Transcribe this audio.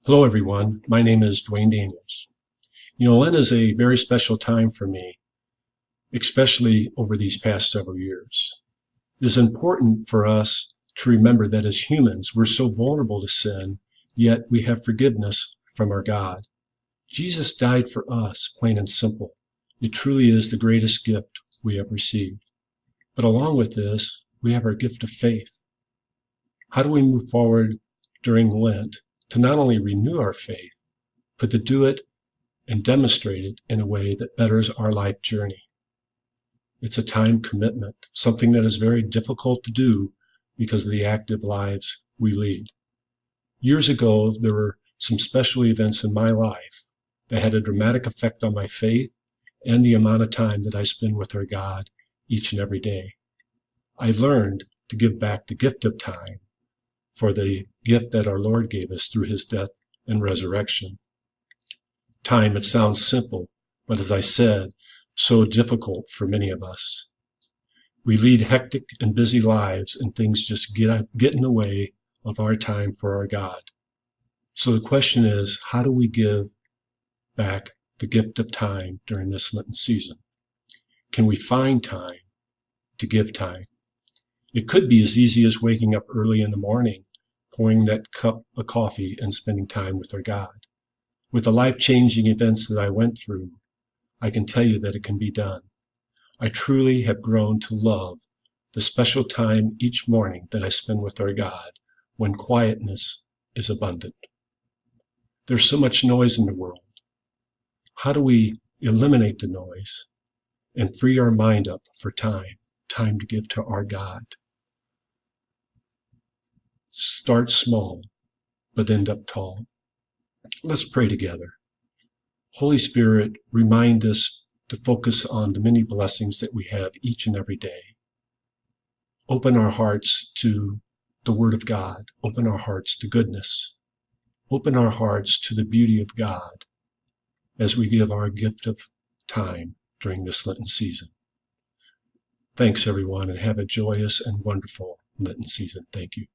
Hello, everyone. My name is Dwayne Daniels. Lent is a very special time for me, especially over these past several years. It is important for us to remember that as humans, we're so vulnerable to sin, yet we have forgiveness from our God. Jesus died for us, plain and simple. It truly is the greatest gift we have received. But along with this, we have our gift of faith. How do we move forward during Lent to not only renew our faith, but to do it and demonstrate it in a way that betters our life journey? It's a time commitment, something that is very difficult to do because of the active lives we lead. Years ago, there were some special events in my life that had a dramatic effect on my faith and the amount of time that I spend with our God each and every day. I learned to give back the gift of time for the gift that our Lord gave us through his death and resurrection. Time, it sounds simple, but as I said, so difficult for many of us. We lead hectic and busy lives, and things just get in the way of our time for our God. So the question is, how do we give back the gift of time during this Lenten season? Can we find time to give time? It could be as easy as waking up early in the morning, pouring that cup of coffee, and spending time with our God. With the life-changing events that I went through, I can tell you that it can be done. I truly have grown to love the special time each morning that I spend with our God when quietness is abundant. There's so much noise in the world. How do we eliminate the noise and free our mind up for time to give to our God? Start small, but end up tall. Let's pray together. Holy Spirit, remind us to focus on the many blessings that we have each and every day. Open our hearts to the Word of God. Open our hearts to goodness. Open our hearts to the beauty of God as we give our gift of time during this Lenten season. Thanks, everyone, and have a joyous and wonderful Lenten season. Thank you.